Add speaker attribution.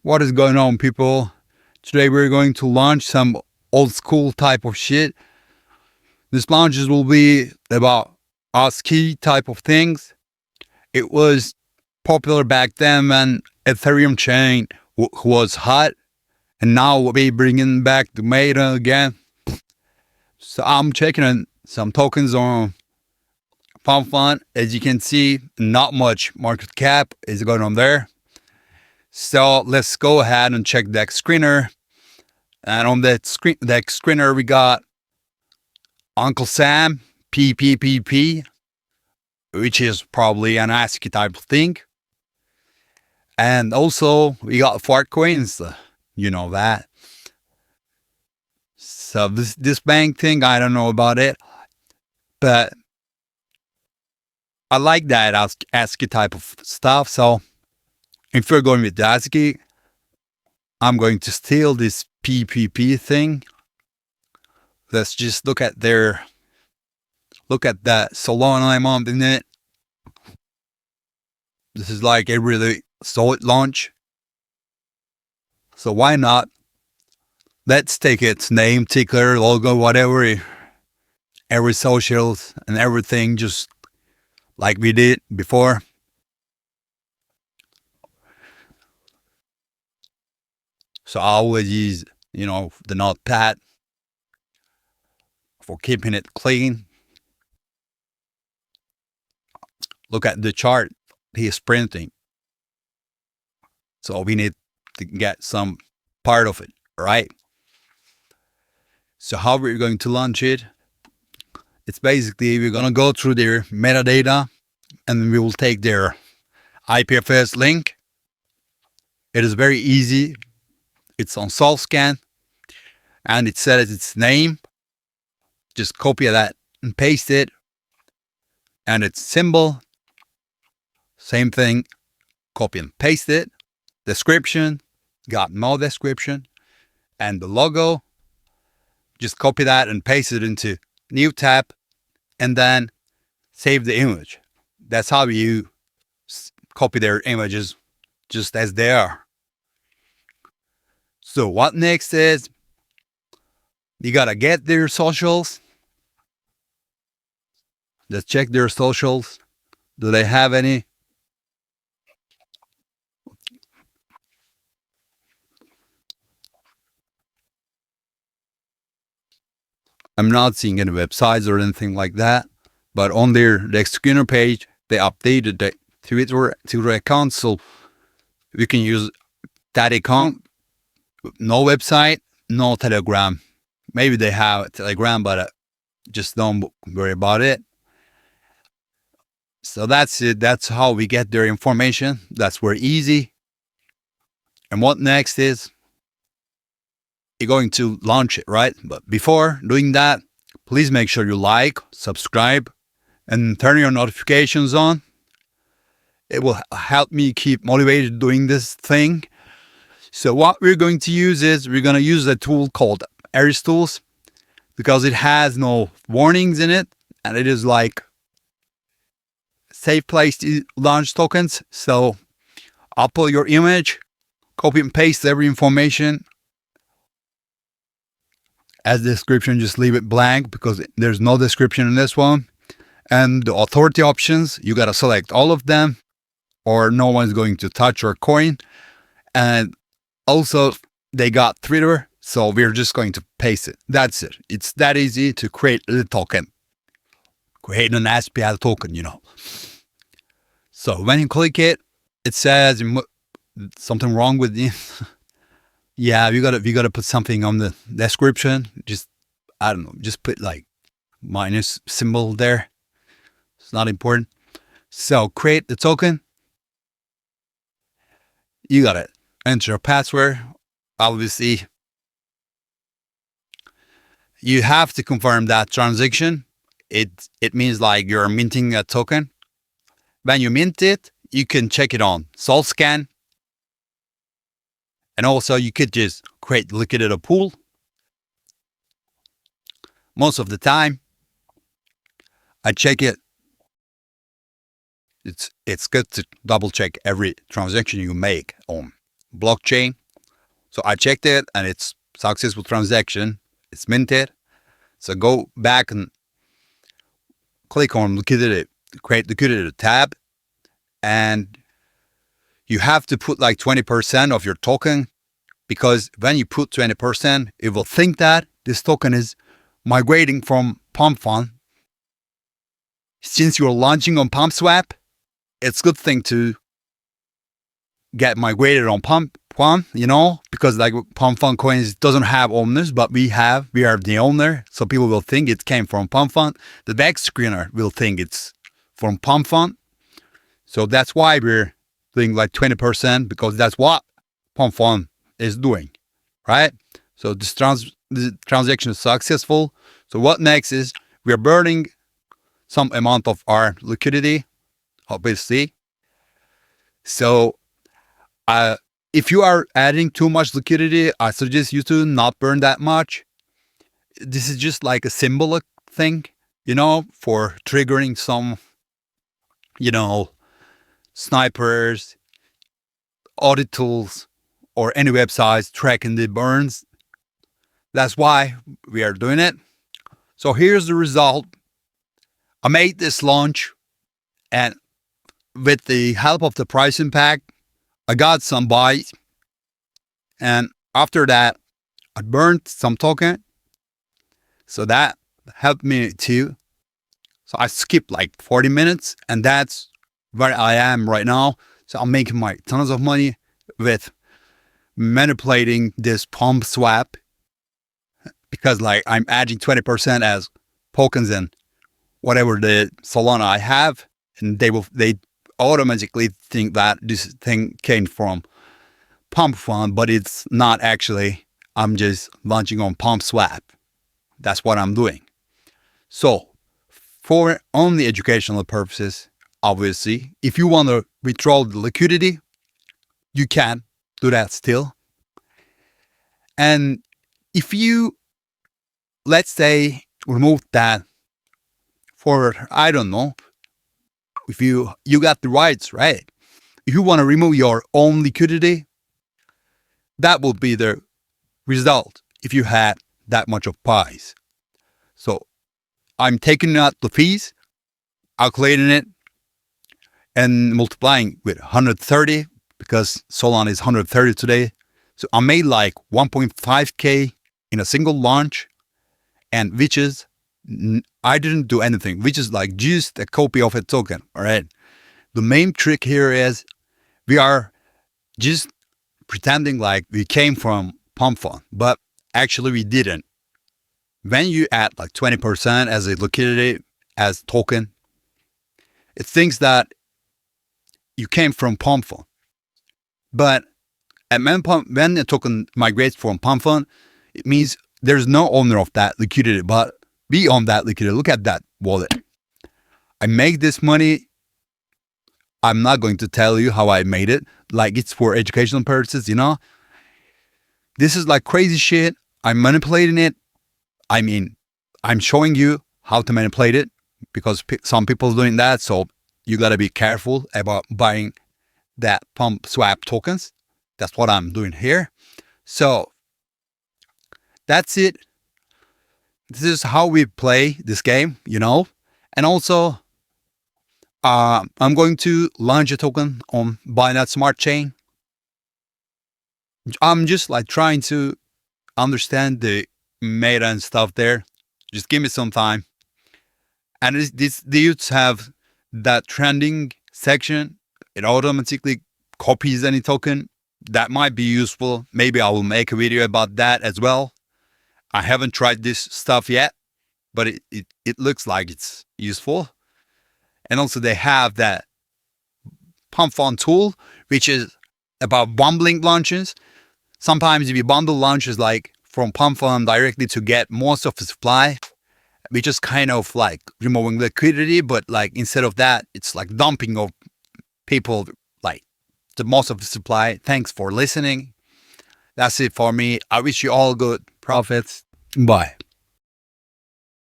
Speaker 1: What is going on, people? Today we're going to launch some old school type of shit. This launches will be about ASCII type of things. It was popular back then when Ethereum chain was hot, and now we're bringing back the meta again. So I'm checking some tokens on Pump.fun. As you can see, not much market cap is going on there. So let's go ahead and check Dexscreener. And on that Dexscreener, we got Uncle Sam, PPPP, which is probably an ASCII type of thing. And also, we got Altcoins, you know that. So this bank thing, I don't know about it. But I like that ASCII type of stuff. So if we're going with ASCII, I'm going to steal this PPP thing. Let's just look at that Solana amount in it. This is like a really solid launch. So why not? Let's take its name, ticker, logo, whatever, every socials and everything, just like we did before. So I always use, the notepad for keeping it clean. Look at the chart. He is printing. So we need to get some part of it, right? So how we're going to launch it? It's basically, we're going to go through their metadata and we will take their IPFS link. It is very easy. It's on SolScan and it says its name. Just copy that and paste it. And its symbol, same thing, copy and paste it. Description, got no description. And the logo, just copy that and paste it into new tab and then save the image. That's how you copy their images just as they are. So what next is, you gotta get their socials. Let's check their socials. Do they have any? I'm not seeing any websites or anything like that, but on their Dexscreener page, they updated the Twitter to their account, so we can use that account. No website, no Telegram. Maybe they have a Telegram, but just don't worry about it. So that's it. That's how we get their information. That's very easy. And what next is, you're going to launch it, right? But before doing that, please make sure you like, subscribe, and turn your notifications on. It will help me keep motivated doing this thing. So what we're going to use is, we're going to use a tool called Aristools because it has no warnings in it. And it is like a safe place to launch tokens. So upload your image, copy and paste every information. As description, just leave it blank because there's no description in this one. And the authority options, you got to select all of them or no one's going to touch your coin. And also, they got Twitter, so we're just going to paste it. That's it. It's that easy to create a token. Create an SPL token, So when you click it, it says something wrong with it. Yeah, we gotta put something on the description. Just, I don't know, just put like minus symbol there. It's not important. So create the token. You got it. Enter a password. Obviously, you have to confirm that transaction. It means like you're minting a token. When you mint it, you can check it on SolScan. And also you could just create liquidate a pool. Most of the time, I check it. It's good to double check every transaction you make on blockchain. So I checked it and it's successful transaction. It's minted. So go back and click on liquidity, create liquidity tab. And you have to put like 20% of your token, because when you put 20%, it will think that this token is migrating from Pump.fun. Since you're launching on Pumpswap, it's a good thing to get migrated on Pump.fun, you know, because like Pump.fun coins doesn't have owners, but we are the owner. So people will think it came from Pump.fun. The Dexscreener will think it's from Pump.fun. So that's why we're doing like 20%, because that's what Pump.fun is doing, right? So this transaction is successful. So what next is we're burning some amount of our liquidity, obviously. So if you are adding too much liquidity, I suggest you to not burn that much. This is just like a symbolic thing, you know, for triggering some, you know, snipers, audit tools, or any websites tracking the burns. That's why we are doing it. So here's the result. I made this launch, and with the help of the price impact, I got some buys. And after that, I burned some token. So that helped me too. So I skipped like 40 minutes, and that's where I am right now. So I'm making my tons of money with manipulating this Pumpswap, because like I'm adding 20% as tokens and whatever the Solana I have, and they automatically think that this thing came from Pump.fun, but it's not actually. I'm just launching on Pumpswap. That's what I'm doing. So for only educational purposes, obviously, if you want to withdraw the liquidity, you can do that still. And if you, let's say, remove that for, I don't know, if you got the rights, right? If you want to remove your own liquidity, that will be the result if you had that much of pies. So I'm taking out the fees, calculating it, and multiplying with 130, because Solana is 130 today. So I made like 1.5K in a single launch, and which is, I didn't do anything, which is like just a copy of a token, all right? The main trick here is we are just pretending like we came from Pump.fun, but actually we didn't. When you add like 20% as a liquidity, as token, it thinks that you came from Pump.fun. But at when a token migrates from Pump.fun, it means there's no owner of that liquidity, but we own that liquidity. Look at that wallet. I make this money. I'm not going to tell you how I made it. Like, it's for educational purposes, you know? This is like crazy shit. I'm manipulating it. I mean, I'm showing you how to manipulate it, because some people are doing that. So you got to be careful about buying that Pumpswap tokens. That's what I'm doing here. So that's it. This is how we play this game, you know? And also, I'm going to launch a token on Binance Smart Chain. I'm just like trying to understand the meta and stuff there. Just give me some time. And these have that trending section. It automatically copies any token. That might be useful. Maybe I will make a video about that as well. I haven't tried this stuff yet, but it looks like it's useful. And also they have that Pump.fun tool, which is about bundling launches. Sometimes if you bundle launches like from Pump.fun directly to get most of the supply, which is kind of like removing liquidity, but like instead of that, it's like dumping of people like the most of the supply. Thanks for listening. That's it for me. I wish you all good profits. Bye.